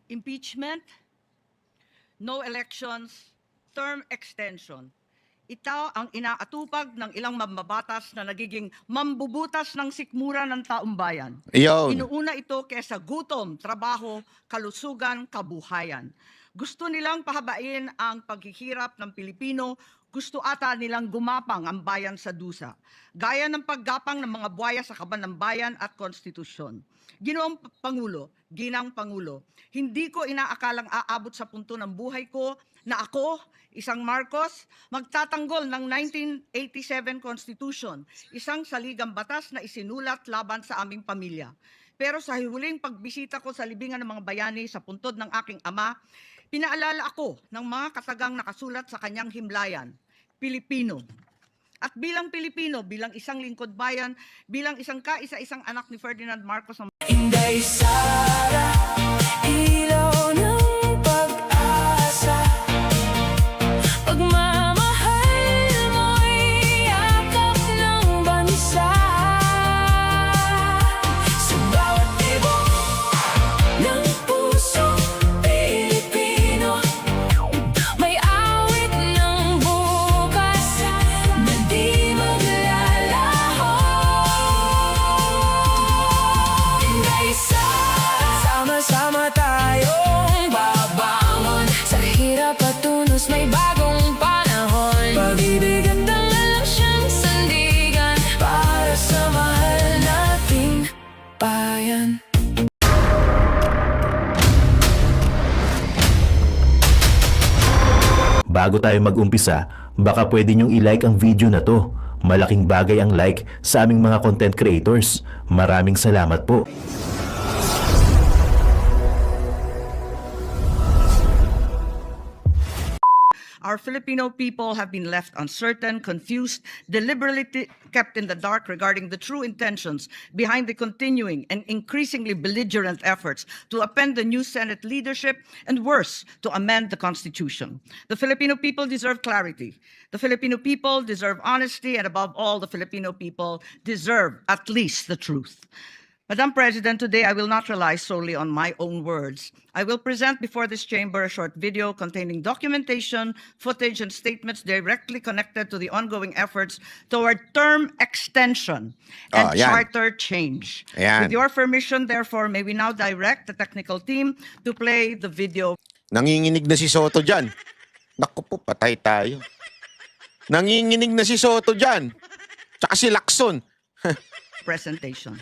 impeachment, no elections, term extension. Ito ang inaatupag ng ilang mambabatas na nagiging mambubutas ng sikmura ng taong bayan. Inuuna ito kaysa gutom, trabaho, kalusugan, kabuhayan. Gusto nilang pahabain ang paghihirap ng Pilipino, gusto ata nilang gumapang ang bayan sa dusa, gaya ng paggapang ng mga buhaya sa kaban ng bayan at konstitusyon. Ginoong Pangulo, Ginang Pangulo, hindi ko inaakalang aabot sa punto ng buhay ko na ako, isang Marcos, magtatanggol ng 1987 Constitution, isang saligang batas na isinulat laban sa aming pamilya. Pero sa huling pagbisita ko sa libingan ng mga bayani sa puntod ng aking ama, pinaalala ako ng mga katagang nakasulat sa kanyang himlayan, Pilipino. At bilang Pilipino, bilang isang lingkod bayan, bilang isang kaisa-isang anak ni Ferdinand Marcos ng Inday Sara, ilaw ng pag-asa. Pagmamahal mo'y yakap ng bansa. Sa bawat tibok ng pusong Pilipino, may awit ng bukas na di maglalaho. Inday Sara, sama-sama tayong babangon. Sa hirap at tunos may bagong panahon. Pag-ibig at dangal lang siyang sandigan para sa mahal nating bayan. Bago tayo mag-umpisa, baka pwede nyong i-like ang video na to. Malaking bagay ang like sa aming mga content creators. Maraming salamat po. Our Filipino people have been left uncertain, confused, deliberately kept in the dark regarding the true intentions behind the continuing and increasingly belligerent efforts to append the new Senate leadership and, worse, to amend the Constitution. The Filipino people deserve clarity. The Filipino people deserve honesty, and above all, the Filipino people deserve at least the truth. Madam President, today I will not rely solely on my own words. I will present before this chamber a short video containing documentation, footage, and statements directly connected to the ongoing efforts toward term extension and charter change. With your permission, therefore, may we now direct the technical team to play the video. Nanginginig na si Soto dyan. Naku po, patay tayo. Nanginginig na si Soto dyan. Tsaka si Lacson. Presentation.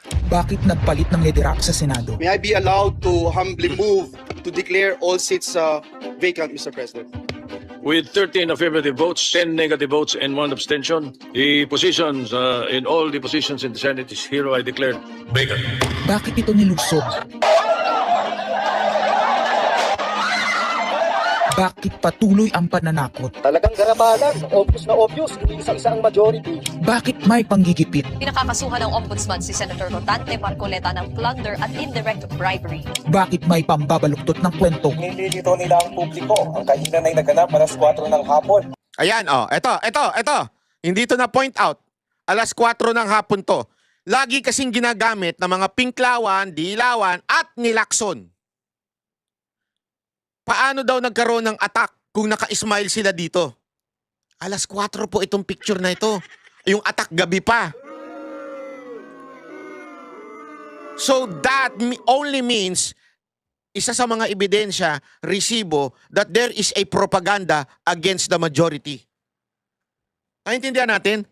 Bakit nagpalit ng liderato sa Senado? May I be allowed to humbly move to declare all seats vacant, Mr. President? With 13 affirmative votes, 10 negative votes, and 1 abstention, the positions in all the positions in the Senate is hereby declared vacant. Bakit ito nilusog? Bakit patuloy ang pananakot? Talagang garabalan, obvious na obvious, hindi isa-isa ang majority. Bakit may panggigipit? Pinakakasuhan ng Ombudsman si Senator Rotante Marcoleta ng plunder at indirect bribery. Bakit may pambabaluktot ng kwento? Nililito nila ang publiko. Ang kainan ay naganap alas 4 ng hapon. Ayan, ito. Hindi to na point out. Alas 4 ng hapon to. Lagi kasing ginagamit ng mga pinklawan, dilawan, at nilakson. Paano daw nagkaroon ng attack kung naka-smile sila dito? Alas 4 po itong picture na ito. Yung attack gabi pa. So that only means, isa sa mga ebidensya, resibo, that there is a propaganda against the majority. Naintindihan natin?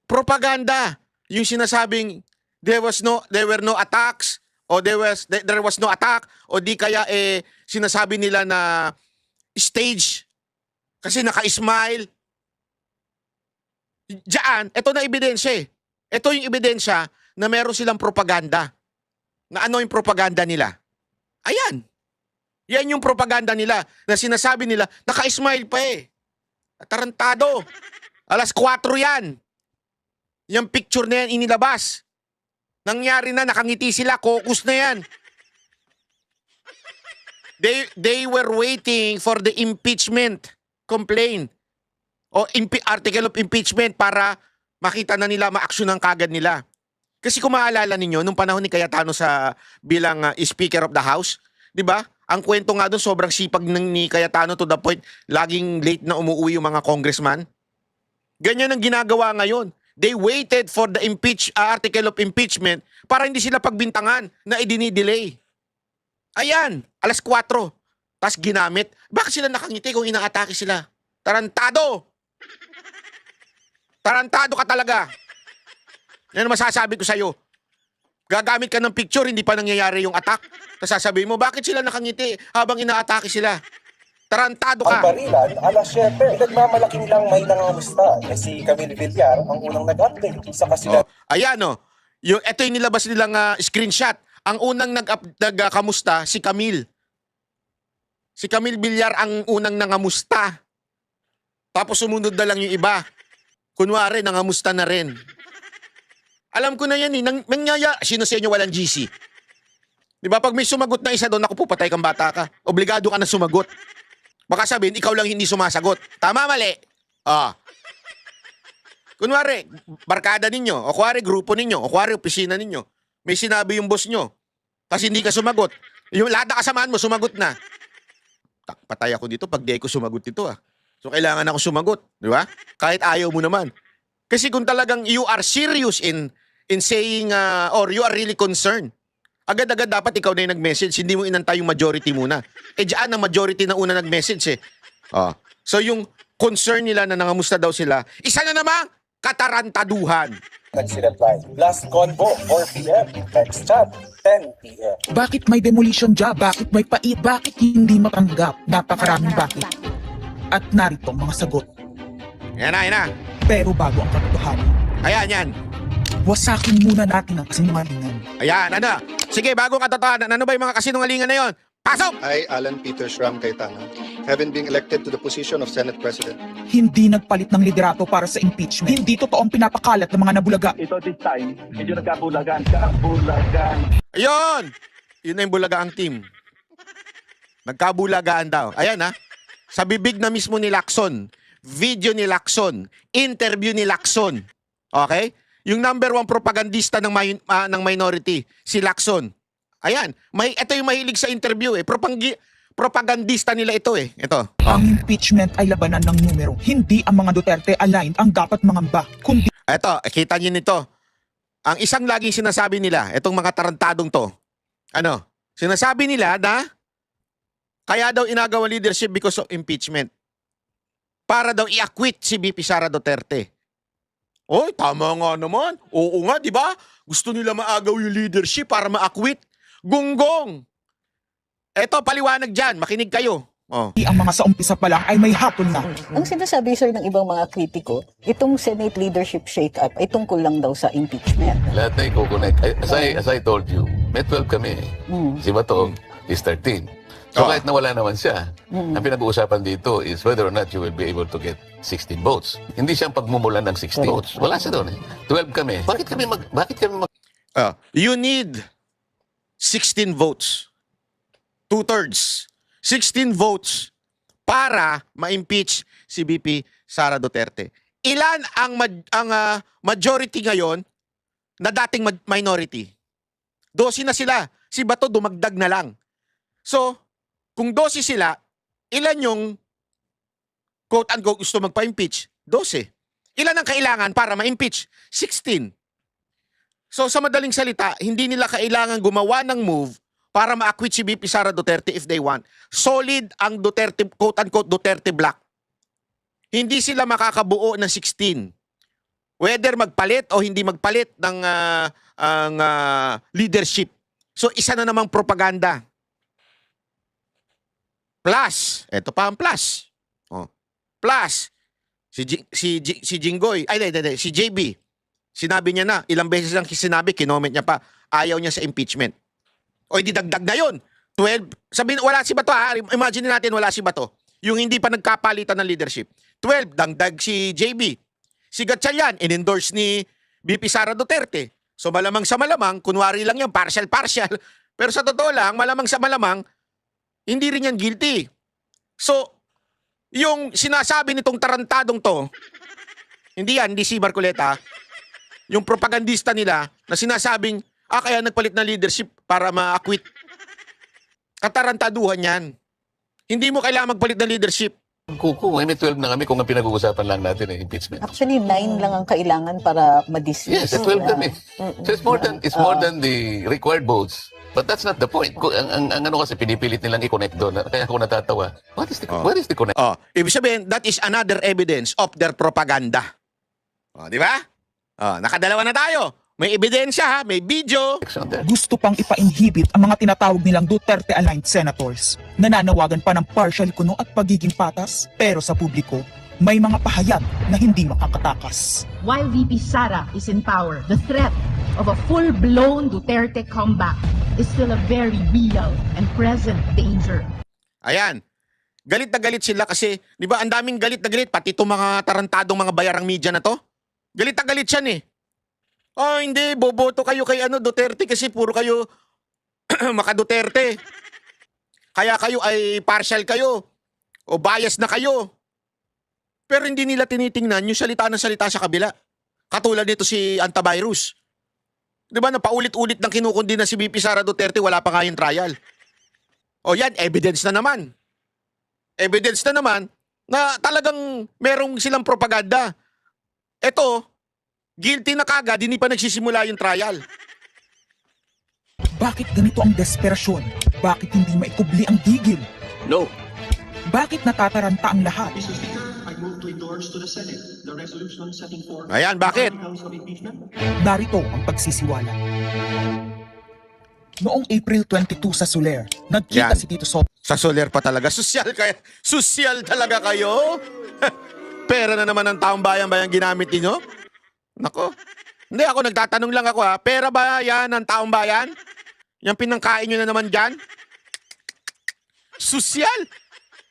Propaganda. Yung sinasabing there were no attacks, o there was no attack, o di kaya sinasabi nila na stage kasi naka-smile. Diyan, ito na ebidensya eh. Ito yung ebidensya na meron silang propaganda. Na ano yung propaganda nila? Ayan. Yan yung propaganda nila na sinasabi nila, naka-smile pa eh. Tarantado. Alas 4 yan. Yung picture na yan inilabas. Nangyari na, nakangiti sila, caucus na yan. They were waiting for the impeachment complaint o article of impeachment para makita na nila, ma-aksyonan kagad nila. Kasi kung maalala ninyo, nung panahon ni Cayetano bilang Speaker of the House, 'Di ba? Ang kwento nga doon, sobrang sipag ni Cayetano to the point, laging late na umuwi yung mga congressman. Ganyan ang ginagawa ngayon. They waited for the article of impeachment para hindi sila pagbintangan na idinidelay. Ayan, alas 4. Tapos ginamit. Bakit sila nakangiti kung inaatake sila? Tarantado! Tarantado ka talaga. Yan ang masasabi ko sa'yo. Gagamit ka ng picture, hindi pa nangyayari yung attack. Tapos sasabihin mo, bakit sila nakangiti habang inaatake sila? Tarantado Ang ka. barilan, alas 7. Pinagmamalaki nilang may nangangamusta na si Camille Villar ang unang nag-update sa kasila. Ayan ito yung nilabas nilang screenshot. Ang unang nagkamusta si Camille. Si Camille Villar ang unang nangamusta. Tapos sumunod na lang yung iba. Kunwari, nangamusta na rin. Alam ko na yan sino sa inyo walang GC? Di ba? Pag may sumagot na isa doon, ako patay kang bata ka. Obligado ka na sumagot. Baka sabihin, ikaw lang hindi sumasagot. Tama, mali. Kunwari, barkada ninyo, o kunwari, grupo ninyo, o kunwari, opisina ninyo. May sinabi yung boss nyo, tapos hindi ka sumagot. Yung lahat na kasamaan mo, sumagot na. Patay ako dito pag di ako sumagot dito. So, kailangan ako sumagot. Di ba? Kahit ayaw mo naman. Kasi kung talagang you are serious in saying, or you are really concerned, agad-agad dapat ikaw na yung nag-message, hindi mo inantay yung majority muna. Diyan ang majority na una nag-message So yung concern nila na nangamusta daw sila, isa na namang katarantaduhan. Nagsi-reply. Last convo, 4 p.m. Text chat, 10 p.m. Bakit may demolition job? Bakit may pait? Bakit hindi matanggap? Napakaraming bakit. At narito ang mga sagot. Yan na. Pero bago ang katotohanan, Ayan, yan. wasakin muna natin ang kasinungalingan. Ayan, Sige, bago katotohanan, ano ba yung mga kasinungalingan na yon? Pasok! I, Alan Peter Shram Cayetano, having been elected to the position of Senate President, Hindi nagpalit ng liderato para sa impeachment. Hindi totoong pinapakalat ng mga nabulaga. Ito this time, medyo nagkabulagan. Kabulagan. Ayun! Yun na yung bulagaang team. Nagkabulagaan daw. Ayan sa bibig na mismo ni Lacson, video ni Lacson, interview ni Lacson. Okay? Yung number 1 propagandista ng minority, si Lacson. Ayan, ito yung mahilig sa interview propagandista nila ito Ito. Ang impeachment ay labanan ng numero. Hindi ang mga Duterte aligned ang dapat mangamba, kundi Ito, kita niyo nito. Ang isang laging sinasabi nila, itong mga tarantadong to, sinasabi nila na kaya daw inagawa leadership because of impeachment. Para daw i-acquit si VP Sara Duterte. Oy, tama nga naman. Oo nga, di ba? Gusto nila maagaw yung leadership para ma-acquit. Gunggong! Eto, paliwanag dyan. Makinig kayo. ang mga sa umpisa pa lang ay may hatol na. Ang sinasabi, sir, ng ibang mga kritiko, itong Senate leadership shake-up ay tungkol lang daw sa impeachment. Lahat na i-connect. As I told you, may 12 kami. Si Batong is 13. So kahit nawala naman siya, ang pinag-uusapan dito is whether or not you will be able to get 16 votes. Hindi siyang pagmumulan ng 16 votes. Wala siya doon 12 kami. Bakit kami You need 16 votes. 2/3. 16 votes para ma-impeach si VP Sara Duterte. Ilan ang majority ngayon na dating minority? 12 na sila. Si Bato dumagdag na lang. So, kung 12 sila, ilan yung quote-unquote gusto magpa-impeach? 12. Ilan ang kailangan para ma-impeach? 16. So, sa madaling salita, hindi nila kailangan gumawa ng move para ma-acquit si VP Sara Duterte if they want. Solid ang Duterte, quote-unquote Duterte block. Hindi sila makakabuo ng 16. Whether magpalit o hindi magpalit ng leadership. So, isa na namang propaganda. Plus, eto pa ang plus. Plus, si Jinggoy, si JB, sinabi niya na, ilang beses lang sinabi, kinoment niya pa, ayaw niya sa impeachment. O hindi dagdag na yun. 12, sabihin, wala si Bato ha, imagine natin wala si Bato. Yung hindi pa nagkapalitan ng leadership. 12, dagdag si JB. Si Gatchalian, in-endorse ni VP Sara Duterte. So malamang sa malamang, kunwari lang yan, partial. Pero sa totoo lang, malamang sa malamang, hindi rin yan guilty. So, yung sinasabi nitong tarantadong to, hindi si Marcoleta, yung propagandista nila na sinasabing, kaya nagpalit na leadership para ma-acquit. Katarantaduhan yan. Hindi mo kailangan magpalit ng leadership. Kuku, may 12 na kami kung ang pinag-uusapan lang natin impeachment. Actually, 9 lang ang kailangan para ma-dismiss. Yes, 12 kami. So it's more than the required votes. But that's not the point. Ang ano kasi pinipilit nilang i-connect doon. Kaya ako natatawa. What is the connect? Ibig sabihin, that is another evidence of their propaganda. Di ba? Nakadalawa na tayo. May ebidensya ha, may video. Gusto pang ipa-inhibit ang mga tinatawag nilang Duterte-aligned senators. Nananawagan pa ng partial kuno at pagiging patas, pero sa publiko, may mga pahayag na hindi makakatakas. While VP Sara is in power, the threat of a full-blown Duterte comeback is still a very real and present danger. Ayan. Galit na galit sila kasi, di ba, ang daming galit na galit, pati itong mga tarantadong mga bayarang media na to. Galit na galit yan eh. Hindi, boboto kayo kay Duterte kasi puro kayo maka-Duterte. Kaya kayo ay partial kayo o bias na kayo. Pero hindi nila tinitingnan yung salita ng salita sa kabila. Katulad nito si Antivirus. Di ba, napaulit-ulit ng kinukundi na si VP Sara Duterte, wala pa nga yung trial. Yan, evidence na naman. Evidence na naman na talagang merong silang propaganda. Ito, guilty na kagad, hindi pa nagsisimula yung trial. Bakit ganito ang desperasyon? Bakit hindi maikubli ang gigil? No. Bakit natataranta ang lahat? Ayan, bakit? Narito ang pagsisiwala. Noong April 22 sa Soler, nagkita Yan. si Tito Soto. Sa Soler pa talaga. Sosyal talaga kayo? Pera na naman ng taong bayan ginamit niyo? Nako. Hindi, ako nagtatanong lang ako ha. Pera ba yan ng taong bayan? Yung pinangkain nyo na naman dyan? Sosyal?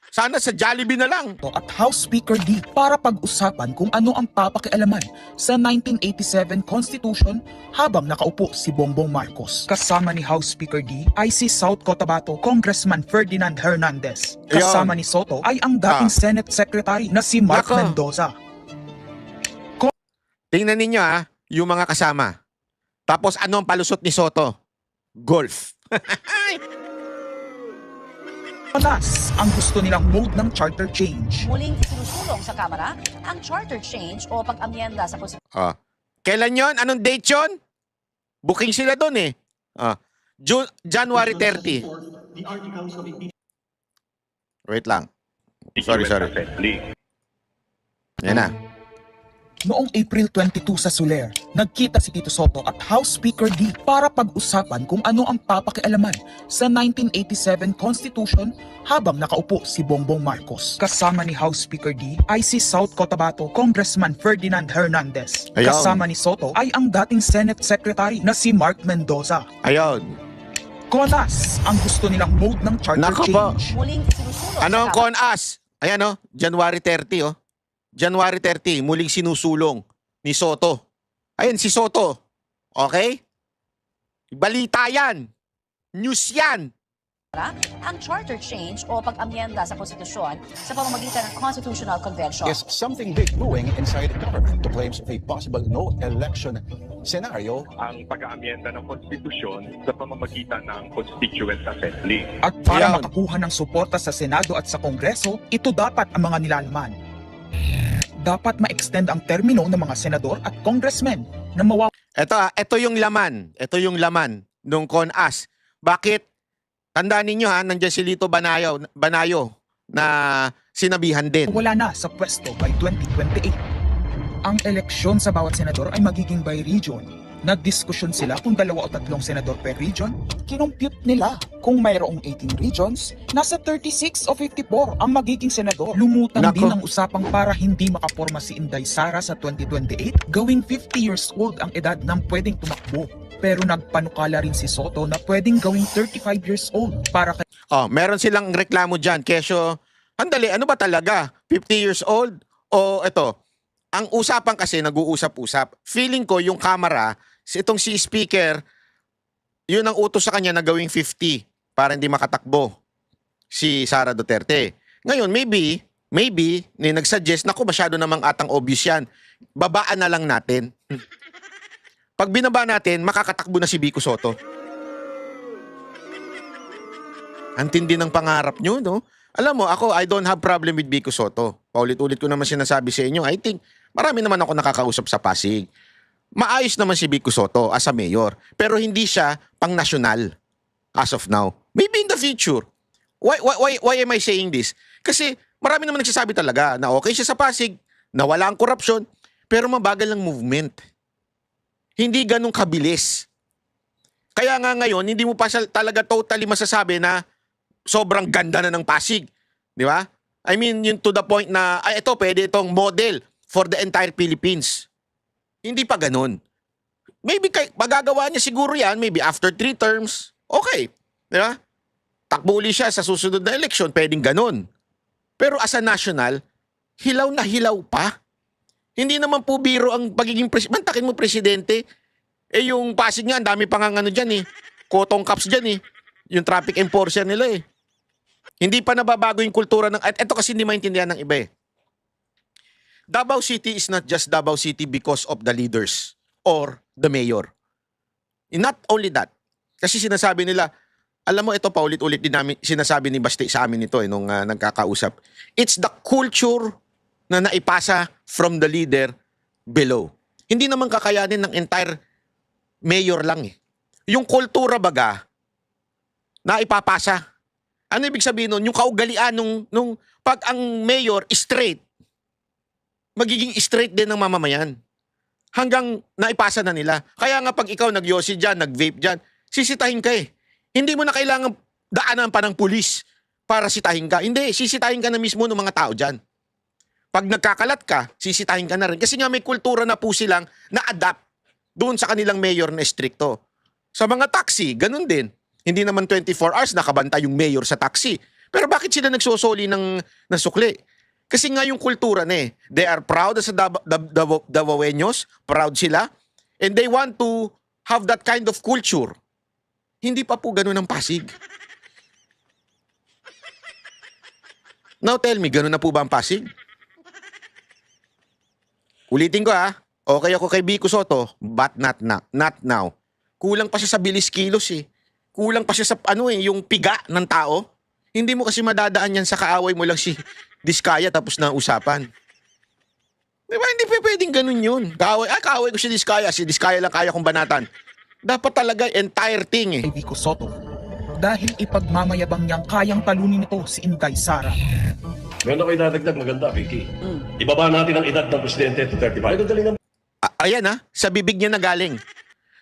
Sana sa Jollibee na lang. At House Speaker D para pag-usapan kung ano ang papakialaman sa 1987 Constitution habang nakaupo si Bongbong Marcos. Kasama ni House Speaker D ay si South Cotabato Congressman Ferdinand Hernandez. Kasama ni Soto ay ang dating Senate Secretary na si Mark Mendoza. Tingnan ninyo ha, yung mga kasama. Tapos ano ang palusot ni Soto? Golf. Panas ang gusto nilang mode ng charter change. Muling isinusulong sa Kamara ang charter change o pag-amyenda sa konstitusyon. Kailan yon? Anong date yon? Booking sila doon eh. January 30. Wait lang. Sorry. Yan na. Noong April 22 sa Soler, nagkita si Tito Soto at House Speaker D para pag-usapan kung ano ang papakialaman sa 1987 Constitution habang nakaupo si Bongbong Marcos. Kasama ni House Speaker D ay si South Cotabato Congressman Ferdinand Hernandez. Ayaw. Kasama ni Soto ay ang dating Senate Secretary na si Mark Mendoza. Ayun. Konas ang gusto nilang mode ng charter change. Muling isinusulong Ano ang sa Kamara. CONAS? Ayan January 30 January 30, muling sinusulong ni Soto. Ayan si Soto. Okay? Balita yan. News yan. Ang charter change o pag-amyenda sa konstitusyon sa pamamagitan ng Constitutional Convention. Yes, something big brewing inside the government to claims of a possible no-election scenario. Ang pag-aamyenda ng konstitusyon sa pamamagitan ng Constituent Assembly. At para makakuha ng suporta sa Senado at sa Kongreso, ito dapat ang mga nilalaman. Dapat ma-extend ang termino ng mga senador at congressmen na Ito yung laman. Ito yung laman nung CONAS. Bakit? Tandaan ninyo nandiyan si Lito Banayo na sinabihan din. wala na sa pwesto by 2028. Ang eleksyon sa bawat senador ay magiging by region. Nagdiskusyon sila kung 2 o 3 senador per region. Kinompute nila kung mayroong 18 regions, nasa 36 o 54 ang magiging senador. Lumutang din ang usapang para hindi makaporma si Inday Sara sa 2028, gawing 50 years old ang edad ng pwedeng tumakbo. Pero nagpanukala rin si Soto na pwedeng gawing 35 years old para kay... Meron silang reklamo dyan. Kesyo, andali, ano ba talaga? 50 years old? O ito, ang usapan kasi nag-uusap-usap. Feeling ko yung Kamara, itong si Speaker, yun ang utos sa kanya na gawing 50 para hindi makatakbo si Sara Duterte. Ngayon, maybe, nag-suggest, naku, masyado namang atang obvious yan. Babaan na lang natin. Pag binaba natin, makakatakbo na si Vico Soto. Ang tindi ng pangarap nyo, no? Alam mo, ako, I don't have problem with Vico Soto. Paulit-ulit ko naman sinasabi sa inyo. I think, marami naman ako nakakausap sa Pasig. Maayos naman si Vico Soto as a mayor. Pero hindi siya pang-nasyonal as of now. Maybe in the future. Why am I saying this? Kasi marami naman nagsasabi talaga na okay siya sa Pasig, na wala ang korupsyon, pero mabagal ang movement. Hindi ganun kabilis. Kaya nga ngayon, hindi mo pa talaga totally masasabi na sobrang ganda na ng Pasig. Di ba? I mean, yun to the point na, ay ito, pwede itong model for the entire Philippines. Hindi pa ganun. Maybe magagawa niya siguro yan, maybe after 3 terms, okay. Di ba? Takbo uli siya sa susunod na eleksyon, pwedeng ganun. Pero as a national, hilaw na hilaw pa. Hindi naman po biro ang pagiging presidente. Mantakin mo presidente. Eh yung Pasig nga, ang dami pang ano dyan eh. Cotton caps dyan eh. Yung traffic enforcer nila eh. Hindi pa nababago yung kultura ng... At ito kasi hindi maintindihan ng iba eh. Davao City is not just Davao City because of the leaders or the mayor. Not only that. Kasi sinasabi nila, alam mo ito paulit-ulit din namin, sinasabi ni Basti sa amin ito nung nagkakausap. It's the culture na naipasa from the leader below. Hindi naman kakayanin ng entire mayor lang eh. Yung kultura baga, na ipapasa. Ano ibig sabihin nun? Yung kaugalian nung pag ang mayor straight, magiging straight din ng mamamayan. Hanggang naipasa na nila. Kaya nga pag ikaw nag-yosi dyan, nag-vape dyan, sisitahin ka eh. Hindi mo na kailangan daanan pa ng pulis para sitahin ka. Hindi, sisitahin ka na mismo ng mga tao dyan. Pag nagkakalat ka, sisitahin ka na rin. Kasi nga may kultura na po silang na-adapt doon sa kanilang mayor na stricto. Sa mga taxi, ganun din. Hindi naman 24 hours nakabanta yung mayor sa taxi. Pero bakit sila nagsusoli ng sukli? Kasi nga yung kultura na eh. They are proud as Davaoeños. Proud sila. And they want to have that kind of culture. Hindi pa po ganun ang Pasig. Now tell me, ganun na po ba ang Pasig? Ulitin ko ha. Okay ako kay Vico Soto, but not now. Kulang pa siya sa bilis kilos eh. Kulang pa siya sa yung piga ng tao. Hindi mo kasi madadaan yan sa kaaway mo lang si Diskaya tapos na usapan. Diba? Hindi pwedeng ganun yun. Kaaway ko si Diskaya lang kaya kong banatan. Dapat talaga entire thing eh. Vico Soto, dahil ipagmamayabang niyang kayang talunin ito si Inday Sara. Meron ako idadagdag maganda, Vicky. Ibaba natin ang edad ng presidente to 35. Ayan ha, sa bibig niya na galing.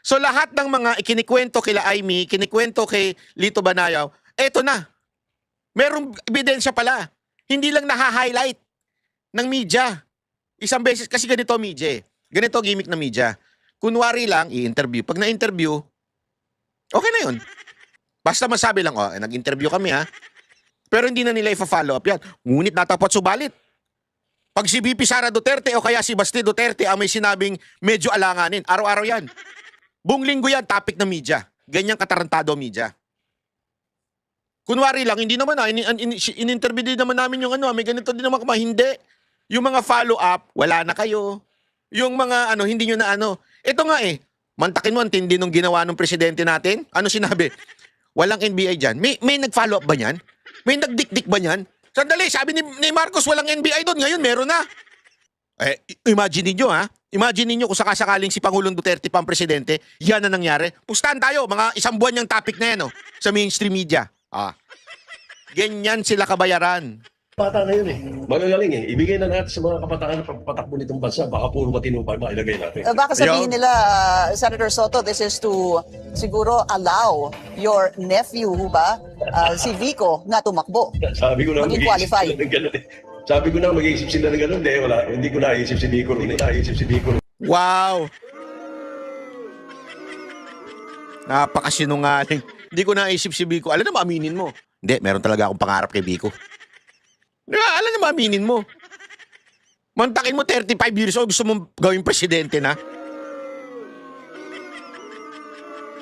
So lahat ng mga ikinikwento kila Amy, kinikwento kay Lito Banayaw, eto na. Merong ebidensya pala. Hindi lang naha-highlight ng media. Isang beses, kasi ganito media eh. Ganito gimmick ng media. Kunwari lang, i-interview. Pag na-interview, okay na yun. Basta masabi lang, nag-interview kami ha. Pero hindi na nila i-follow up yan. Ngunit natapot subalit. Pag si VP Sara Duterte o kaya si Basti Duterte ang may sinabing medyo alanganin, araw-araw yan. Buong linggo yan, topic ng media. Ganyang katarantado media. Kunwari lang, hindi naman in-interview din naman namin yung may ganito din naman hindi. Yung mga follow-up, wala na kayo. Yung mga hindi nyo na Ito nga eh, mantakin mo ang tindi nung ginawa ng presidente natin. Ano sinabi? Walang NBI dyan. May nag-follow up ba yan? May nagdikdik ba yan? Sandali, sabi ni Marcos walang NBI doon. Ngayon, meron na. Imagine niyo ha. Imagine niyo kung sakasakaling si Pangulong Duterte pa ang presidente, yan na nangyari. Pustahan tayo, mga isang buwan yung topic na yan sa mainstream media. Ganyan sila kabayaran. Bata na yun eh. Magagaling eh. Ibigay na natin sa mga kabataan na pagpatakbo nitong bansa. Baka puro matino pa ilagay natin. Baka sabihin nila, Senator Soto, this is to siguro allow your nephew, si Vico, na tumakbo. Sabi ko na maging qualify. Sabi ko na mag-iisip sila ng gano'n. Hindi ko naisip si Vico. Wow! Napakasinungaling. Hindi ko naisip si Vico. Alam na maaminin mo. Hindi, meron talaga akong pangarap kay Vico. Alam na maaminin mo. Mantakin mo 35 years old, gusto mong gawing presidente na?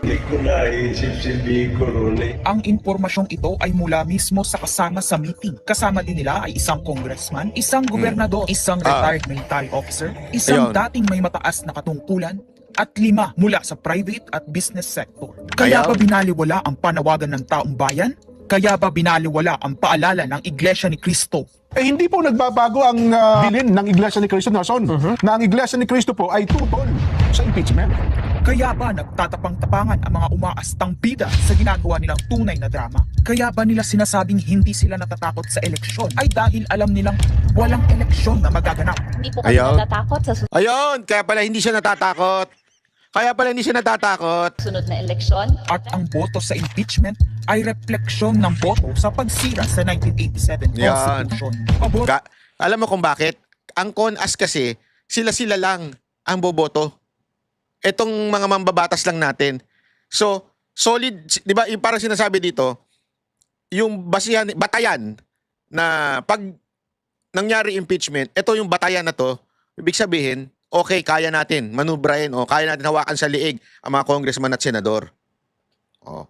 Hindi ko naisip si Vico ron eh. Ang impormasyong ito ay mula mismo sa kasama sa meeting. Kasama din nila ay isang congressman, isang gobernador, isang retired military officer, isang dating may mataas na katungkulan, at 5 mula sa private at business sector. Kaya ba binaliwala ang panawagan ng taong bayan? Kaya ba binaliwala ang paalala ng Iglesia ni Cristo? Eh hindi po nagbabago ang bilin ng Iglesia ni Cristo Nelson, na ang Iglesia ni Cristo po ay tutol sa impeachment. Kaya ba nagtatapang-tapangan ang mga umaastang bida sa ginagawa nilang tunay na drama? Kaya ba nila sinasabing hindi sila natatakot sa eleksyon ay dahil alam nilang walang eleksyon na magaganap? Hindi po kami Ayun. natatakot sa Ayun, kaya pala hindi siya natatakot. sunod na eleksyon. At ang boto sa impeachment ay refleksyon ng boto sa pagsira sa 1987 Yan. Constitution. Pabor- Alam mo kung bakit? Ang CONAS kasi, sila-sila lang ang boboto. Etong mga mambabatas lang natin. So, solid, di ba, yung parang sinasabi dito, yung batayan na pag nangyari impeachment, ito yung batayan na to, ibig sabihin, okay, kaya natin manubrahin o kaya natin hawakan sa liig ang mga congressman at senador. Oh.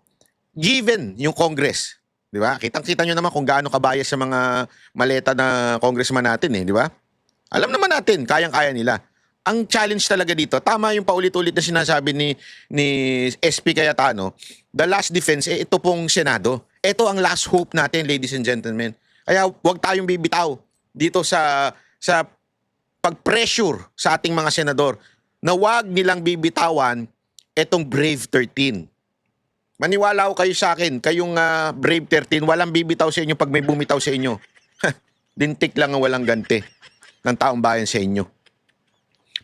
Given yung Congress, di ba? Kitang-kita nyo naman kung gaano kabayas sa mga maleta na congressman natin eh, di ba? Alam naman natin, kayang-kaya nila. Ang challenge talaga dito, tama yung paulit-ulit na sinasabi ni SP Cayetano, the last defense, ito pong Senado. Ito ang last hope natin, ladies and gentlemen. Kaya huwag tayong bibitaw dito sa pag-pressure sa ating mga senador na huwag nilang bibitawan etong Brave 13. Maniwala ko kayo sa akin, kayong Brave 13, walang bibitaw sa inyo pag may bumitaw sa inyo. Dintik lang ang walang ganti ng taong bayan sa inyo.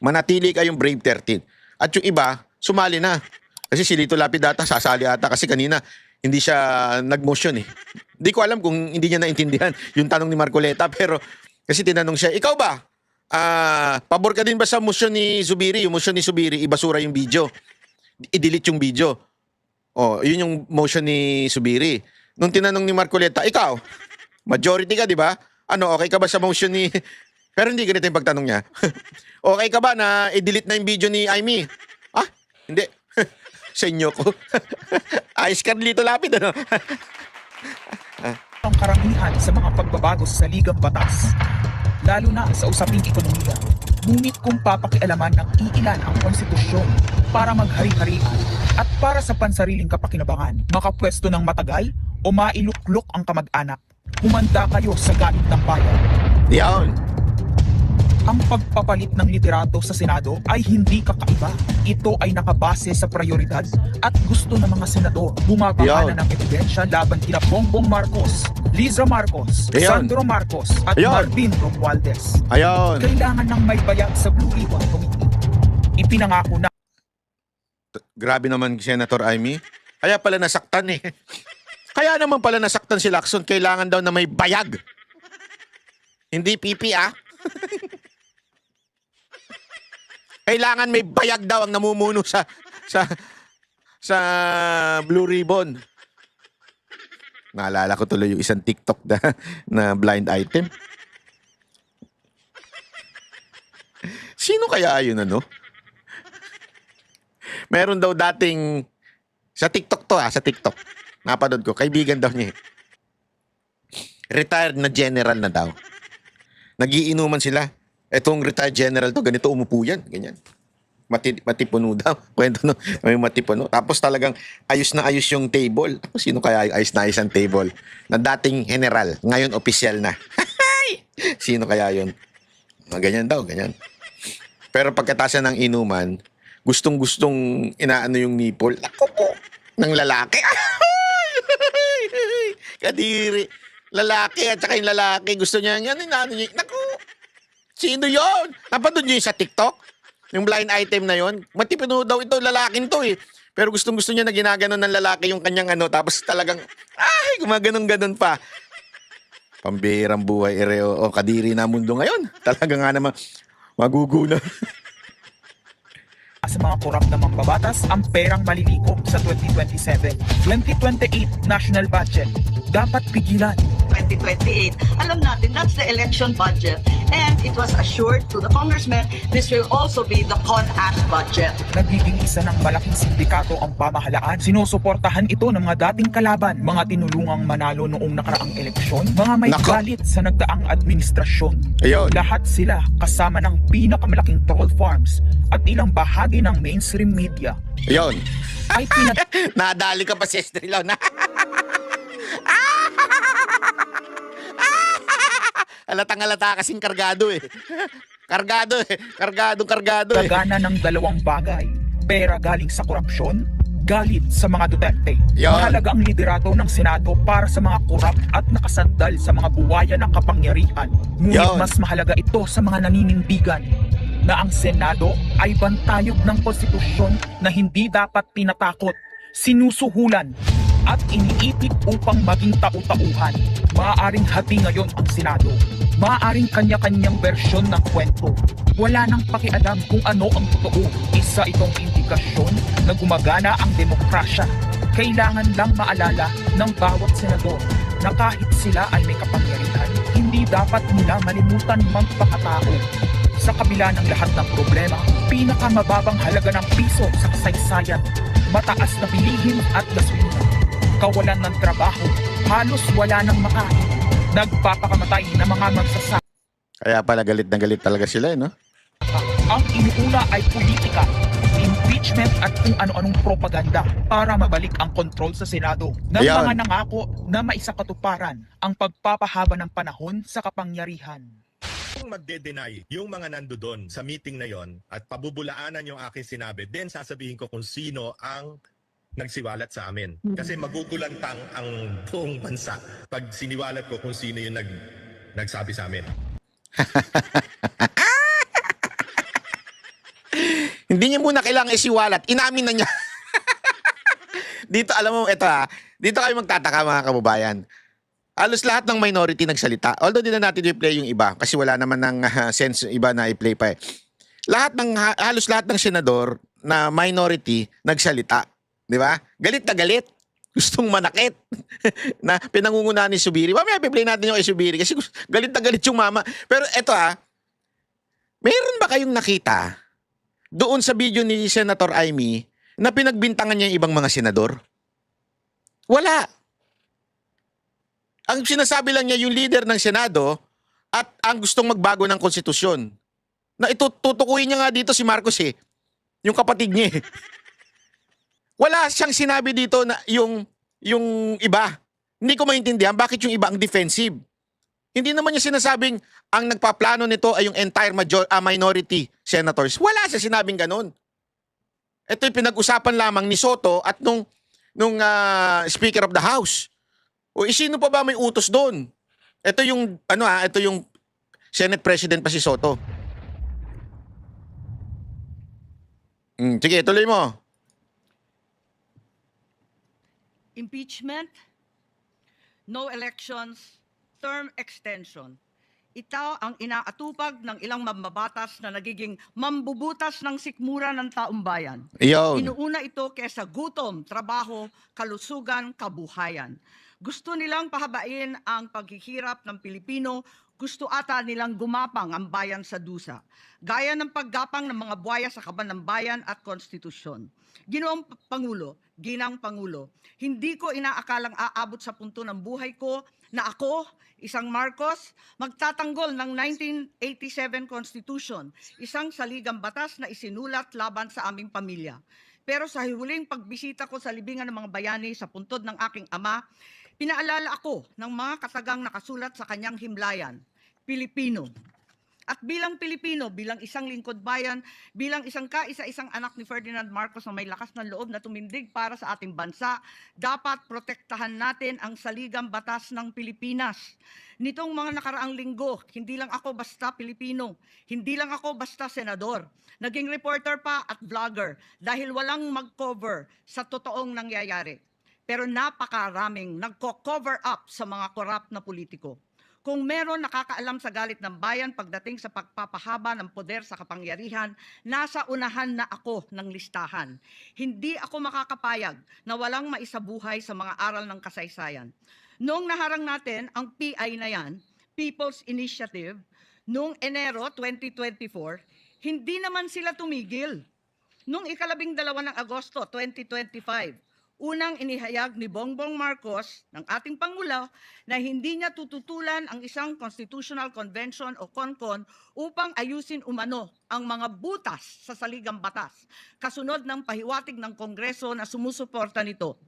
Manatili kayong Brave 13. At yung iba, sumali na. Kasi si Lito Lapid ata, sasali ata. Kasi kanina, hindi siya nag-motion eh. Hindi ko alam kung hindi niya naintindihan yung tanong ni Marcoleta. Pero kasi tinanong siya, ikaw ba? Pabor ka din ba sa motion ni Zubiri? Yung motion ni Zubiri, ibasura yung video. I-delete yung video. Oh, yun yung motion ni Zubiri. Nung tinanong ni Marcoleta, ikaw, majority ka, di ba? Ano, okay ka ba sa motion ni... Pero hindi ganito yung pagtanong niya. Okay ka ba na i-delete na yung video ni Aimee? Ah, hindi. Sa inyo ko. Ayos ka Lito Lapid, ano? Ang karamihan sa mga pagbabago sa ligang batas, lalo na sa usaping ekonomiya. Ngunit kung papakialaman ng iilan ang konstitusyon para maghari-harian at para sa pansariling kapakinabangan, makapwesto ng matagal o mailuklok ang kamag-anak, humanda kayo sa galit ng bayan. Yan. Ang pagpapalit ng liderato sa Senado ay hindi kakaiba. Ito ay nakabase sa prioridad at gusto ng mga senador. Bumababa na ng ebidensya laban kina Bongbong Marcos, Liza Marcos, Ayan. Sandro Marcos at Ayan. Marvin Romualdez. Ayun. Kailangan ng may bayag sa Blue Ribbon Committee. Ipinangako na Grabe naman, Senator Aimee. Kaya pala nasaktan eh. Kaya naman pala nasaktan si Lacson. Kailangan daw na may bayag. Hindi pipi ah. Kailangan may bayag daw ang namumuno sa Blue Ribbon. Naalala ko tuloy yung isang TikTok na blind item. Sino kaya yun ano? Meron daw dating sa TikTok to sa TikTok. Napanood ko, kaibigan daw niya. Retired na general na daw. Nagiinuman sila. Etong retired general to, ganito umupo yan. Ganyan. Matipuno daw. Kwento no, may matipuno. Tapos talagang ayos na ayos yung table. Tapos sino kaya ayos na ayos ang table? Na dating general, ngayon opisyal na. Sino kaya yun? Ganyan daw, ganyan. Pero pagkatasa ng inuman, gustong-gustong inaano yung nipple. Ako po, ng lalaki. Kadiri. Lalaki at saka yung lalaki. Gusto niya, yan, inaano niya. Naku, sino yun? Napanood niyo yung sa TikTok? Yung blind item na yon. Matipino daw ito, lalaking to eh. Pero gustong-gusto niya na ginaganon ng lalaki yung kanyang ano. Tapos talagang, gumaganon-ganon pa. Pambihirang buhay, ereo. O, kadiri na mundo ngayon. Talaga nga naman, magugulo. sa mga korap na mambabatas ang perang malilikop sa 2027. 2028 national budget dapat pigilan. 2028. Alam natin, that's the election budget. And it was assured to the congressman, this will also be the CONAS budget. Nagiging isa ng malaking sindikato ang pamahalaan. Sinusuportahan ito ng mga dating kalaban, mga tinulungang manalo noong nakaraang eleksyon, mga may galit sa nagdaang administrasyon. Ayun. Lahat sila kasama ng pinakamalaking troll farms at ilang bahagi ng mainstream media. Ayun. Ay Nadali ka pa si Estrella na. Halatang-halata kasing kargado eh. Kargado eh. Kargado eh. Gagana ng dalawang bagay. Pera galing sa korupsyon, galit sa mga Duterte. Yon. Mahalaga ang liderato ng Senado para sa mga korap at nakasandal sa mga buwaya ng kapangyarihan. Ngunit Yon. mas mahalaga ito sa mga naninindigan na ang Senado ay bantayog ng konstitusyon na hindi dapat tinatakot, sinusuhulan at iniipit upang maging tau-tauhan. Maaaring hati ngayon ang Senado. Maaaring kanya-kanyang bersyon ng kwento. Wala nang pakialam kung ano ang totoo. Isa itong indikasyon na gumagana ang demokrasya. Kailangan lang maalala ng bawat senador na kahit sila ay may kapangyarihan, hindi dapat nila malimutan magpakatao. Sa kabila ng lahat ng problema, pinakamababang halaga ng piso sa kasaysayan, mataas na bilihin at gasolina, kawalan ng trabaho, halos wala nang makain, nagpapakamatay na mga magsasaka. Kaya pala galit na galit talaga sila, no? Ang inuuna ay politika, impeachment at kung ano-anong propaganda para mabalik ang kontrol sa Senado ng Ayan. mga nangako na maisakatuparan ang pagpapahaba ng panahon sa kapangyarihan. Kung magde-deny yung mga nandoon sa meeting na yon at pabubulaanan yung aking sinabi, then sasabihin ko kung sino ang nagsiwalat sa amin. Kasi magugulantang ang buong bansa pag siniwalat ko kung sino yung nagsabi sa amin. Hindi niya muna kailangan isiwalat. Inamin na niya. Dito, alam mo, ito dito kayo magtataka mga kababayan. Halos lahat ng minority nagsalita. Although di na natin i-play yung iba kasi wala naman ng sense iba na i-play pa eh. Halos lahat ng senador na minority nagsalita. Di ba? Galit na galit. Gustong manakit. Na pinangungunahan ni Subiri. Mamaya i-play natin yung kay Subiri kasi galit na galit yung mama. Pero eto meron ba kayong nakita doon sa video ni Senator Amy na pinagbintangan niya yung ibang mga senador? Wala. Ang sinasabi lang niya yung leader ng Senado at ang gustong magbago ng konstitusyon. Na tutukuyin niya nga dito si Marcos yung kapatid niya Wala siyang sinabi dito na yung iba. Hindi ko maintindihan bakit yung iba ang defensive. Hindi naman niya sinasabing ang nagpaplano nito ay yung entire minority senators. Wala siya sinabing ganun. Ito yung pinag-usapan lamang ni Soto at nung Speaker of the House. O sino pa ba may utos doon? Ito yung ito yung Senate President pa si Soto. Sige, tuloy mo. Impeachment, no elections, term extension. Ito ang inaatupag ng ilang mambabatas na nagiging mambubutas ng sikmura ng taong bayan. Iyon. Inuuna ito kesa gutom, trabaho, kalusugan, kabuhayan. Gusto nilang pahabain ang paghihirap ng Pilipino, gusto ata nilang gumapang ang bayan sa dusa. Gaya ng paggapang ng mga buhaya sa kaban ng bayan at konstitusyon. Ginoong Pangulo, Ginang Pangulo, hindi ko inaakalang aabot sa punto ng buhay ko na ako, isang Marcos, magtatanggol ng 1987 Constitution, isang saligang batas na isinulat laban sa aming pamilya. Pero sa huling pagbisita ko sa libingan ng mga bayani sa puntod ng aking ama, pinaalala ako ng mga katagang nakasulat sa kanyang himlayan, Pilipino. At bilang Pilipino, bilang isang lingkod bayan, bilang isang kaisa-isang anak ni Ferdinand Marcos na may lakas ng loob na tumindig para sa ating bansa, dapat protektahan natin ang saligang batas ng Pilipinas. Nitong mga nakaraang linggo, hindi lang ako basta Pilipino, hindi lang ako basta senador. Naging reporter pa at vlogger dahil walang mag-cover sa totoong nangyayari. Pero napakaraming nagko-cover up sa mga korap na politiko. Kung meron nakakaalam sa galit ng bayan pagdating sa pagpapahaba ng poder sa kapangyarihan, nasa unahan na ako ng listahan. Hindi ako makakapayag na walang maisabuhay sa mga aral ng kasaysayan. Noong naharang natin ang PI na yan, People's Initiative, noong Enero 2024, hindi naman sila tumigil. Noong 12 ng Agosto 2025, unang inihayag ni Bongbong Marcos ng ating Pangulo na hindi niya tututulan ang isang Constitutional Convention o CONCON upang ayusin umano ang mga butas sa saligang batas, kasunod ng pahiwatig ng Kongreso na sumusuporta nito.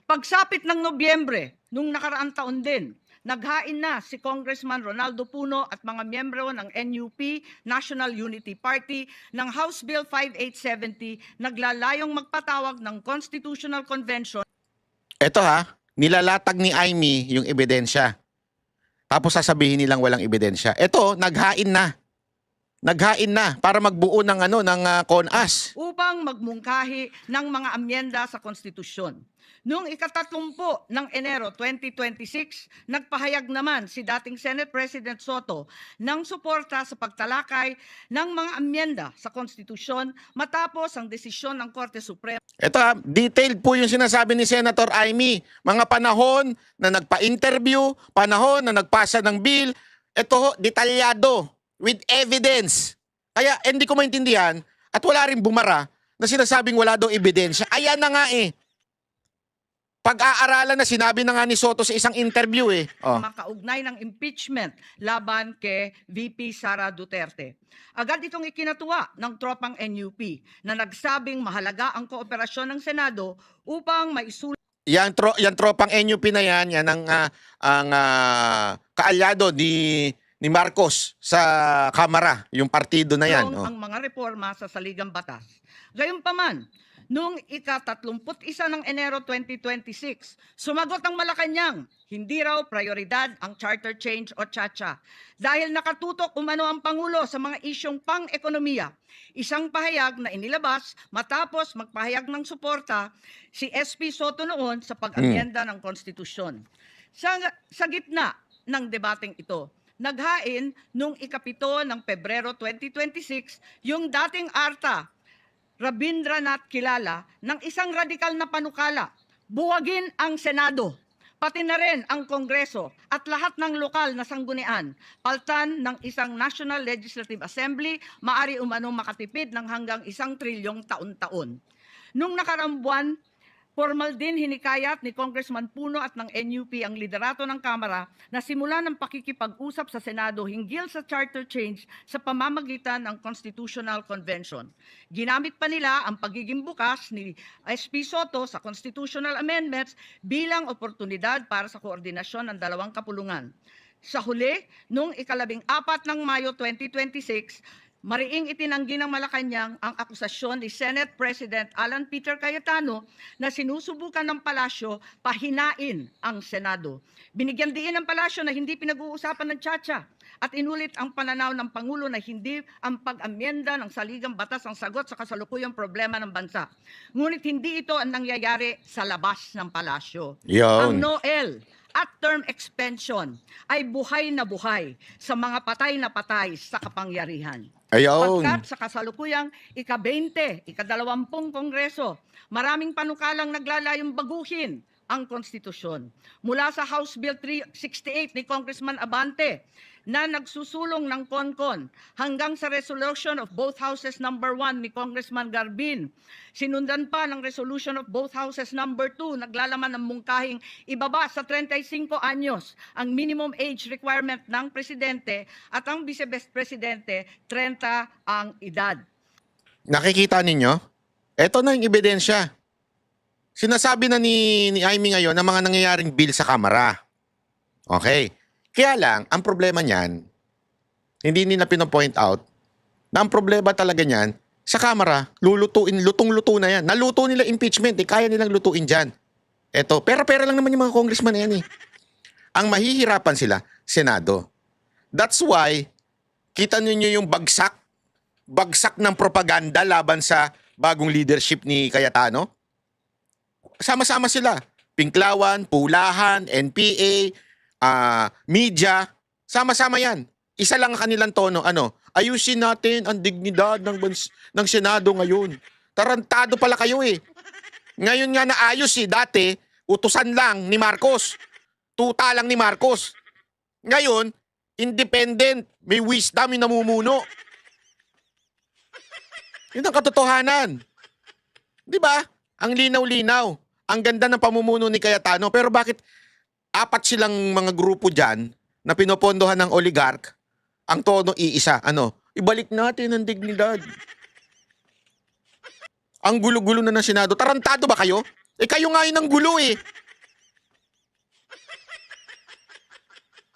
Pagsapit ng Nobyembre, nung nakaraang taon din, naghain na si Congressman Ronaldo Puno at mga miyembro ng NUP, National Unity Party, ng House Bill 5870, naglalayong magpatawag ng Constitutional Convention. Ito nilalatag ni Amy yung ebidensya. Tapos sasabihin nilang walang ebidensya. Ito, naghain na. Naghain na para magbuo ng CONAS. Upang magmungkahi ng mga amyenda sa konstitusyon. Noong ika-30 ng Enero 2026, nagpahayag naman si dating Senate President Soto ng suporta sa pagtalakay ng mga amyenda sa konstitusyon matapos ang desisyon ng Korte Suprema. Ito detailed po yung sinasabi ni Senator Amy. Mga panahon na nagpa-interview, panahon na nagpasa ng bill. Ito detalyado with evidence. Kaya hindi ko maintindihan at wala rin bumara na sinasabing wala daw ebidensya. Ayan na nga Pag-aaralan na sinabi na nga ni Soto sa isang interview Makaugnay ng impeachment laban kay VP Sara Duterte. Agad itong ikinatuwa ng tropang NUP na nagsabing mahalaga ang kooperasyon ng Senado upang maisulat. Yan tropang NUP na yan ang kaalyado ni Marcos sa Kamara, yung partido na yan. Ang mga reforma sa saligang batas. Gayunpaman, noong ika-31 ng Enero 2026, sumagot ang Malacanang, hindi raw prioridad ang charter change o CHA-CHA dahil nakatutok umano ang Pangulo sa mga isyong pang-ekonomiya. Isang pahayag na inilabas matapos magpahayag ng suporta si SP Soto noon sa pag-amyenda ng konstitusyon. Sa gitna ng debateng ito, naghain noong ika-7 ng Pebrero 2026 yung dating ARTA Rabindranath Kilala ng isang radikal na panukala, buwagin ang Senado, pati na rin ang Kongreso at lahat ng lokal na sanggunian, paltan ng isang National Legislative Assembly, maari umanong makatipid ng hanggang 1 trilyong taon-taon. Nung nakaraang buwan, formal din hinikayat ni Congressman Puno at ng NUP ang liderato ng Kamara na simulan ng pakikipag-usap sa Senado hinggil sa charter change sa pamamagitan ng Constitutional Convention. Ginamit pa nila ang pagiging bukas ni SP Soto sa constitutional amendments bilang oportunidad para sa koordinasyon ng dalawang kapulungan. Sa huli, noong ika-14 ng Mayo 2026, mariing itinanggi ng Malacanang ang akusasyon ni Senate President Alan Peter Cayetano na sinusubukan ng palasyo pahinain ang Senado. Binigyan diin ng palasyo na hindi pinag-uusapan ng CHA-CHA at inulit ang pananaw ng Pangulo na hindi ang pag-amyenda ng saligang batas ang sagot sa kasalukuyang problema ng bansa. Ngunit hindi ito ang nangyayari sa labas ng palasyo. Ang NOEL at term extension ay buhay na buhay sa mga patay na patay sa kapangyarihan. Pagkat sa kasalukuyang ika-20, ika-20 Kongreso, maraming panukalang naglalayong baguhin ang konstitusyon. Mula sa House Bill 368 ni Congressman Abante na nagsusulong ng CONCON hanggang sa Resolution of Both Houses number 1 ni Congressman Garbin. Sinundan pa ng Resolution of Both Houses number 2, naglalaman ng mungkahing ibaba sa 35 anyos ang minimum age requirement ng presidente at ang vice-presidente 30 ang edad. Nakikita ninyo? Ito na yung ebidensya. Sinasabi na ni Amy ngayon ang mga nangyayaring bill sa Kamara. Okay. Kaya lang, ang problema niyan, hindi nila pinopoint out, na ang problema talaga niyan, sa Kamara, lutong-luto na yan. Naluto nila impeachment, kaya nilang lutuin dyan. Eto, pera-pera lang naman yung mga congressman na yan Ang mahihirapan sila, Senado. That's why, kita ninyo yung bagsak ng propaganda laban sa bagong leadership ni Cayetano. Sama-sama sila. Pinklawan, Pulahan, NPA, media, sama-sama yan. Isa lang ang kanilang tono, ayusin natin ang dignidad ng Senado ngayon. Tarantado pala kayo Ngayon nga naayos dati, utusan lang ni Marcos. Tuta lang ni Marcos. Ngayon, independent, may wisdom yung namumuno. Yun ang katotohanan. Di ba? Ang linaw-linaw. Ang ganda ng pamumuno ni Cayetano. Pero bakit 4 silang mga grupo dyan na pinopondohan ng oligarch, ang tono iisa. Ibalik natin ang dignidad. Ang gulo-gulo na ng Senado. Tarantado ba kayo? Eh kayo nga yun ang gulo eh.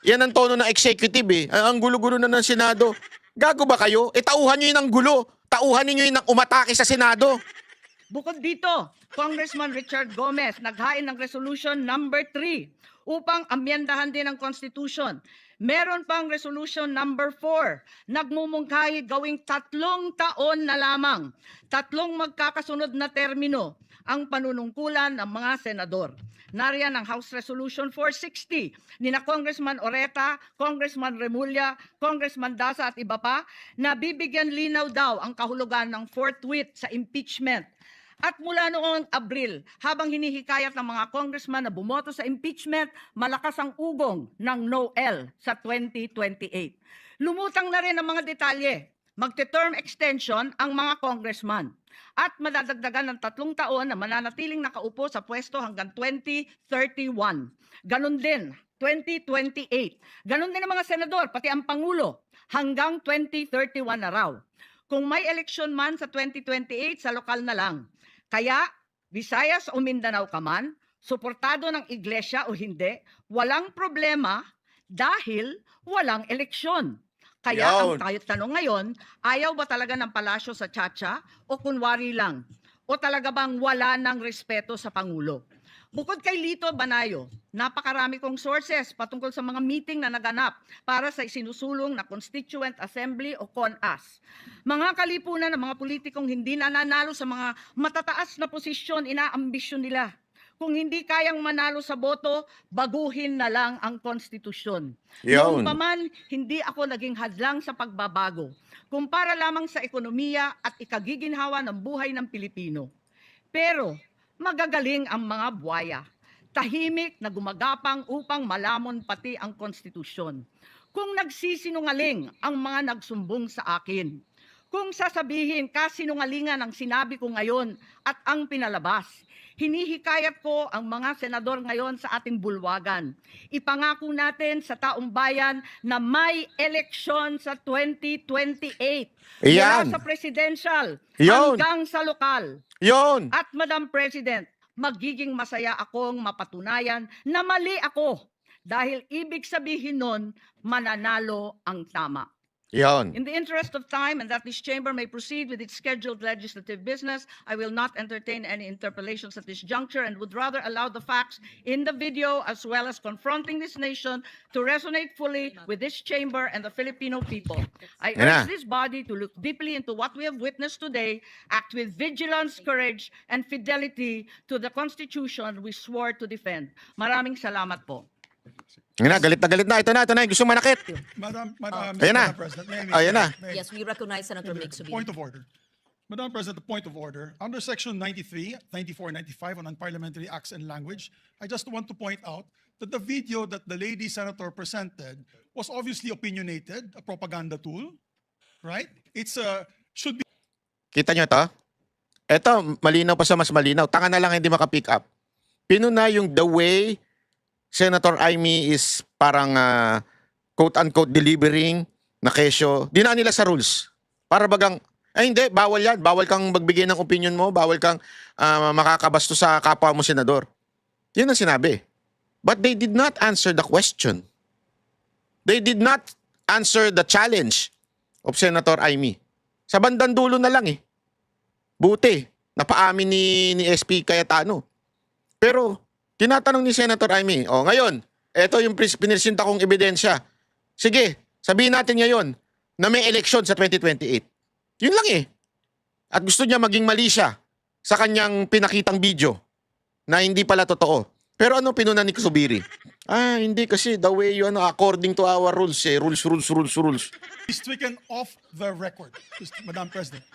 Yan ang tono ng executive eh. Ang gulo-gulo na ng Senado. Gago ba kayo? Eh tauhan nyo yun ang gulo. Tauhan niyo yun ang umatake sa Senado. Bukod dito, Congressman Richard Gomez naghain ng Resolution number 3 upang amyendahan din ang Constitution. Meron pang Resolution number 4, nagmumungkahi gawing 3 taon na lamang, 3 magkakasunod na termino ang panunungkulan ng mga senador. Nariyan ang House Resolution 460 ni na Congressman Oreta, Congressman Remulla, Congressman Daza at iba pa na bibigyan linaw daw ang kahulugan ng forthwith sa impeachment. At mula noong Abril, habang hinihikayat ng mga congressman na bumoto sa impeachment, malakas ang ugong ng NOEL sa 2028. Lumutang na rin ang mga detalye. Magte-term extension ang mga congressman. At madadagdagan ng 3 taon na mananatiling nakaupo sa pwesto hanggang 2031. Ganon din, 2028. Ganon din ang mga senador, pati ang Pangulo, hanggang 2031 na raw. Kung may eleksyon man sa 2028, sa lokal na lang. Kaya, Visayas o Mindanao ka man, suportado ng iglesia o hindi, walang problema dahil walang eleksyon. Kaya ang tanong ngayon, ayaw ba talaga ng palasyo sa Chacha o kunwari lang? O talaga bang wala ng respeto sa Pangulo? Bukod kay Lito Banayo, napakarami kong sources patungkol sa mga meeting na naganap para sa isinusulong na Constituent Assembly o CONAS. Mga kalipunan ng mga politikong hindi nananalo sa mga matataas na posisyon, inaambisyon nila. Kung hindi kayang manalo sa boto, baguhin na lang ang konstitusyon. Noong pa man, hindi ako naging hadlang sa pagbabago. Kung para lamang sa ekonomiya at ikagiginhawa ng buhay ng Pilipino. Pero magagaling ang mga buwaya. Tahimik na gumagapang upang malamon pati ang konstitusyon. Kung nagsisinungaling ang mga nagsumbong sa akin. Kung sasabihin kasinungalingan ang sinabi ko ngayon at ang pinalabas. Hinihikayat ko ang mga senador ngayon sa ating bulwagan. Ipangako natin sa taong bayan na may eleksyon sa 2028. Iyan. Mula sa presidential Iyon. hanggang sa lokal. Yon. At Madam President, magiging masaya akong mapatunayan na mali ako. Dahil ibig sabihin nun, mananalo ang tama. Yon. In the interest of time and that this chamber may proceed with its scheduled legislative business, I will not entertain any interpellations at this juncture and would rather allow the facts in the video as well as confronting this nation to resonate fully with this chamber and the Filipino people. I urge this body to look deeply into what we have witnessed today, act with vigilance, courage, and fidelity to the Constitution we swore to defend. Maraming salamat po. Ngayon na, galit na galit na. Ito na. Gusto manakit. Madam Ayan na. President, Ayan na. Yes, we recognize Senator Mig-Zubiri. Point of order. Madam President, the point of order. Under Section 93, 94, 95 on Unparliamentary Acts and Language, I just want to point out that the video that the lady senator presented was obviously opinionated, a propaganda tool, right? It's should be... Kita nyo to? Ito, malinaw pa sa mas malinaw. Tanga na lang hindi makapick up. Pinuna yung the way Senator Amy is parang quote-unquote delivering na kesyo. Dinaan nila sa rules. Para bagang, hindi, bawal yan. Bawal kang magbigay ng opinion mo. Bawal kang makakabasto sa kapwa mo senador. Yun ang sinabi. But they did not answer the question. They did not answer the challenge of Senator Amy. Sa bandang dulo na lang eh. Buti, napaamin ni SP Cayetano. Pero, tinatanong ni Senator Amy, ngayon, ito yung pinisinta kong ebidensya. Sige, sabihin natin ngayon na may eleksyon sa 2028. Yun lang eh. At gusto niya maging mali siya sa kanyang pinakitang video na hindi pala totoo. Pero ano pinuna ni Zubiri? Hindi kasi the way you according to our rules eh. Rules. Is stricken off the record, Madam President.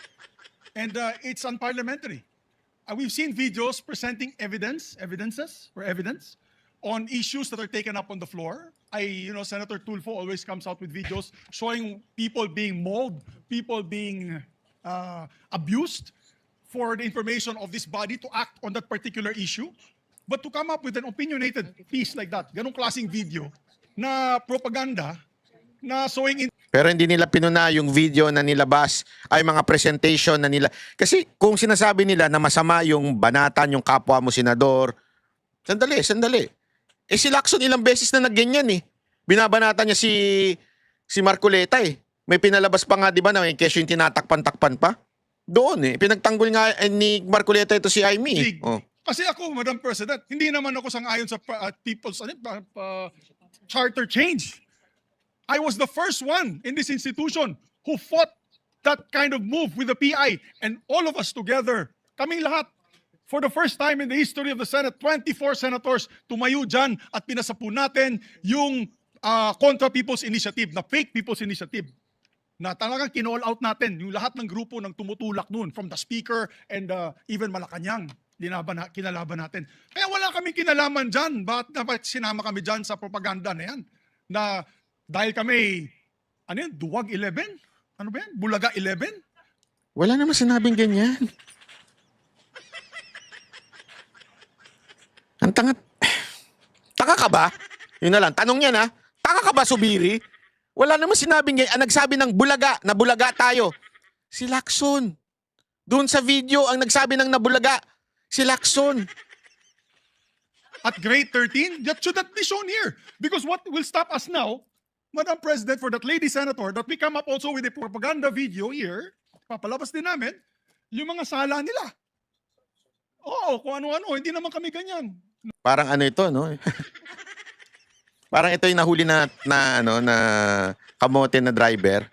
And it's unparliamentary. We've seen videos presenting evidence on issues that are taken up on the floor. Senator Tulfo always comes out with videos showing people being mauled, people being abused for the information of this body to act on that particular issue. But to come up with an opinionated piece like that, ganong klaseng video na propaganda na showing Pero hindi nila pinuna yung video na nilabas ay mga presentation na nila. Kasi kung sinasabi nila na masama yung banatan yung kapwa mo senador, sandali. Eh si Lacson ilang beses na nagganyan eh. Binabanatan niya si Marcoleta eh. May pinalabas pa nga 'di ba na may kesyo yung tinatakpan-takpan pa. Doon eh. Pinagtanggol nga ni Marcoleta ito si Amy. Eh. Oh. Kasi ako, Madam President, hindi naman ako sang-ayon sa people's charter change. I was the first one in this institution who fought that kind of move with the PI. And all of us together, kaming lahat, for the first time in the history of the Senate, 24 senators tumayo dyan at pinasapo natin yung Contra People's Initiative, na fake People's Initiative. Na talagang kinall out natin yung lahat ng grupo ng tumutulak noon, from the Speaker and even Malacanang. Kinalaban natin. Kaya wala kaming kinalaman dyan. Bakit sinama kami dyan sa propaganda na yan? Na dahil kami, Duwag 11? Ano ba yan? Bulaga 11? Wala naman sinabing ganyan. Ang tanga. Taka ka ba? Yun na lang. Tanong yan ha. Taka ka ba, Subiri? Wala naman sinabing ganyan. Nagsabi ng bulaga, na bulaga tayo. Si Lacson. Doon sa video, ang nagsabi ng nabulaga, si Lacson. At grade 13, that should not be shown here. Because what will stop us now, Madam President, for that lady senator, that we come up also with a propaganda video here, papalabas din namin, yung mga sala nila. Oo, kung ano-ano, hindi naman kami ganyan. Parang ano ito, no? Parang ito yung nahuli na kamote na driver.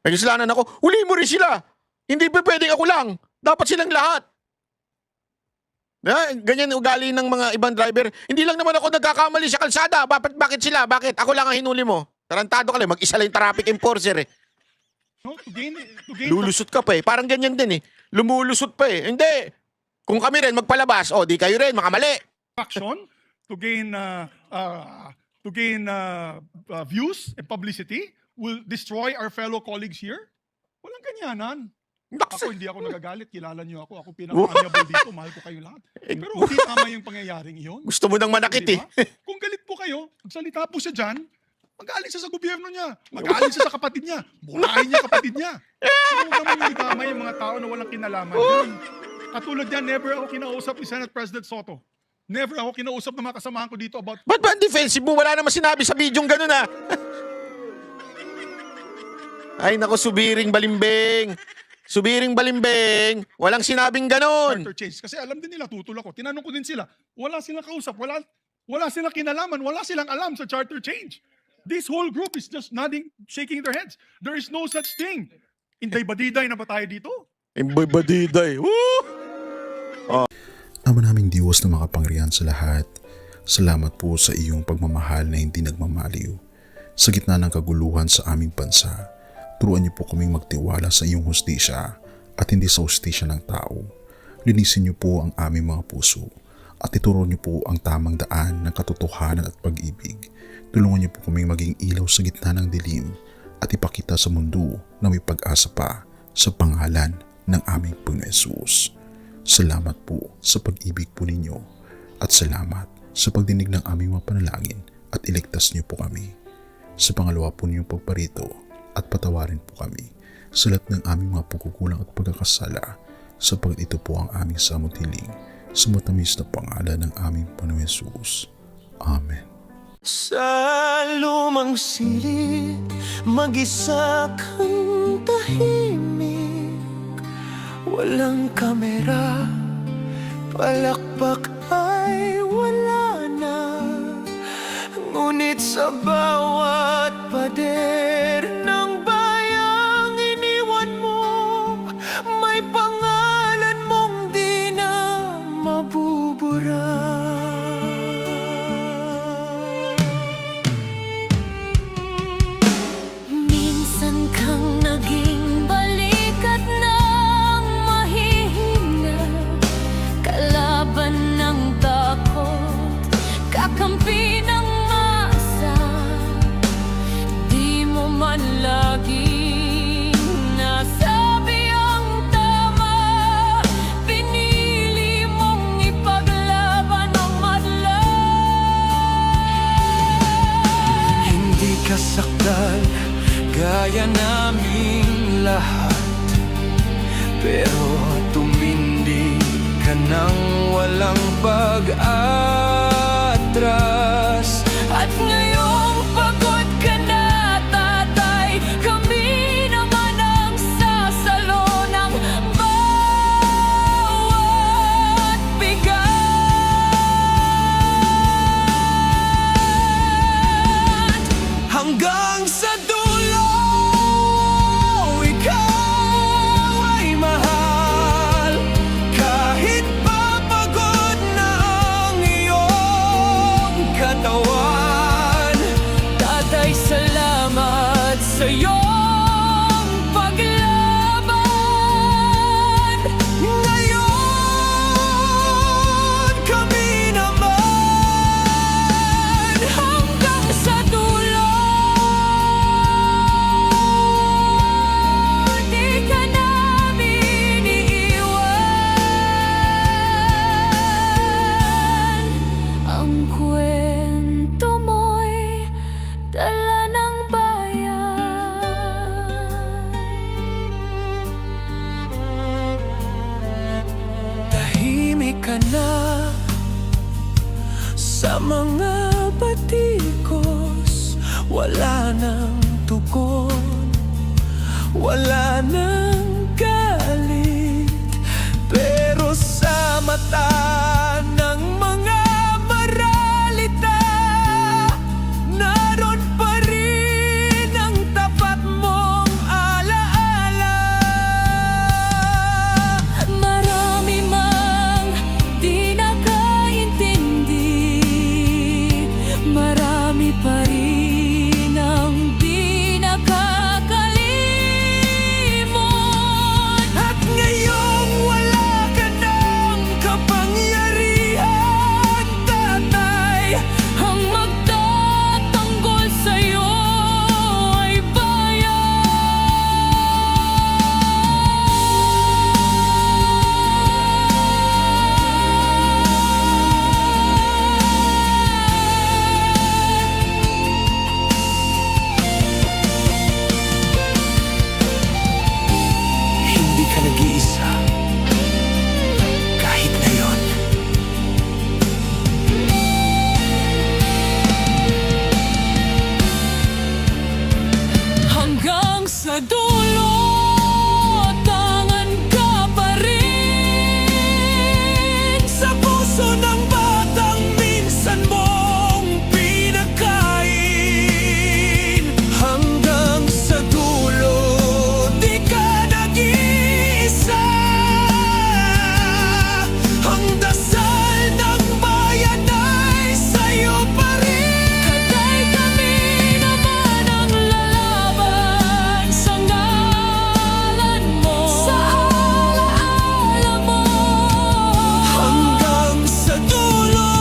May kasalanan ako, huli mo rin sila. Hindi pa pwedeng ako lang. Dapat silang lahat. Ganyan ugali ng mga ibang driver. Hindi lang naman ako nagkakamali sa kalsada. Bakit sila? Bakit? Ako lang ang hinuli mo. Tarantado ka lang. Mag-isa lang yung traffic enforcer eh. No, to gain Lulusot ka pa eh. Parang ganyan din eh. Lumulusot pa eh. Hindi. Kung kami rin magpalabas, di kayo rin, makamali. Action to gain views and publicity will destroy our fellow colleagues here. Walang ganyanan. Ako hindi ako nagagalit, kilala niyo ako. Ako pinaka-amiable dito, mahal ko kayo lahat. Pero hindi tama yung pangyayaring iyon. Gusto mo nang manakit diba? eh. Kung galit po kayo, magsalita po siya dyan, magalit siya sa gobyerno niya, magalit siya sa kapatid niya, buhayin niya kapatid niya. Huwag naman yung itama yung mga tao na walang kinalaman. Katulad yan, never ako kinausap ni Senate President Soto. Never ako kinausap ng mga kasamahan ko dito about... Ba't ba ang defensive mo? Wala naman sinabi sa bidyong ganun ah. Ay nako, subiring balimbing. Subiring balimbing. Walang sinabing ganun. Charter change. Kasi alam din nila, tutulak ko. Tinanong ko din sila. Wala silang kausap. Wala silang kinalaman. Wala silang alam sa charter change. This whole group is just nodding, shaking their heads. There is no such thing. Inday-badiday na ba tayo dito? Inday-badiday. Woo! Ama naming Diyos na makapangyarihan sa lahat, salamat po sa iyong pagmamahal na hindi nagmamaliw. Sa gitna ng kaguluhan sa aming bansa, turuan niyo po kaming magtiwala sa iyong hustisya at hindi sa hustisya ng tao. Linisin niyo po ang aming mga puso at ituro niyo po ang tamang daan ng katotohanan at pag-ibig. Tulungan niyo po kaming maging ilaw sa gitna ng dilim at ipakita sa mundo na may pag-asa pa sa pangalan ng aming Panginoon Hesus. Salamat po sa pag-ibig po ninyo at salamat sa pagdinig ng aming mga panalangin at iligtas niyo po kami. Sa pangalawa po ninyong pagparito at patawarin po kami sa lahat ng aming mga pagkukulang at pagkakasala sapagkat ito po ang aming samot hiling sa matamis na pangalan ng aming Panginoon Hesus. Amen. Sa lumang silid, mag-isa kang tahimik. Walang kamera, palakpak ay wala na. Ngunit sa bawat pader ng bayang iniwan mo, may pangalan mong di na mabubura. Minsan kang naging balikat ng mahihina, kalaban ng takot, kakampi ng masa. Di mo man laging nasabi ang tama, pinili mong ipaglaban ang madla. Hindi ka sakdal Gaya naming lahat, pero tumindi ka nang walang pag-atras. At ngayong pagod ka na, tatay, kami naman ang sasalo ng bawat bigat. Hanggang sa dulo, ikaw ay mahal. Kahit papagod na ang iyong katawan. Tatay, salamat sa iyong paglaban. Ngayon, kami naman hanggang sa dulo. Di ka namin iiwan. Ang kwento mo'y dala ng bayan. Tahimik ka na sa mga batikos. Wala nang tugon, wala nang galit. Pero sa mata ng mga maralita, naroon pa rin ang tapat mong alaala. Marami mang di nakaintindi, marami pa rin ang di nakakalimot. At ngayong wala ka ng kapangyarihan, tatay, ang magtatanggol sa'yo ay hindi ka nag-iisa kahit ngayon. Hanggang sa dulo, tangan ka pa rin sa puso ng batang minsan mong pinakain. Hanggang sa dulo, di ka nag-iisa. Ang dasal ng bayan ay sa'yo pa rin. Tatay, kami naman ang lalaban sa ngalan mo, sa alaala mo. Hanggang sa dulo,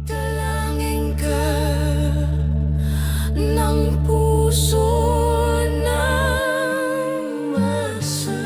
dalangin ka ng puso ng masa.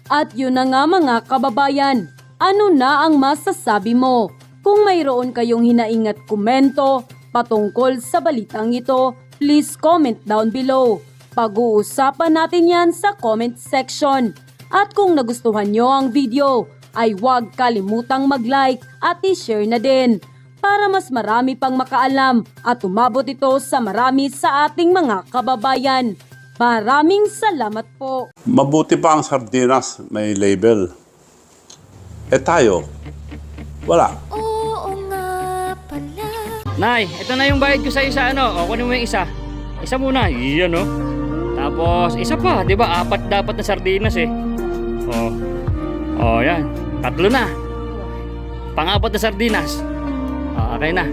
At yun na nga mga kababayan, ano na ang masasabi mo? Kung mayroon kayong hinaing at komento patungkol sa balitang ito, please comment down below. Pag-uusapan natin yan sa comment section. At kung nagustuhan nyo ang video, ay huwag kalimutang mag-like at i-share na din para mas marami pang makaalam at umabot ito sa marami sa ating mga kababayan. Maraming salamat po. Mabuti pa ang sardinas, may label. Eh tayo, wala. Oo nga pala. Nay, ito na yung bayad ko sa isa, ano? O, kunin mo yung isa. Isa muna, iyan, no? Tapos, isa pa, di ba? 4 dapat na sardinas, eh. O, yan. 3 na. Pang-4 na sardinas. Okay na.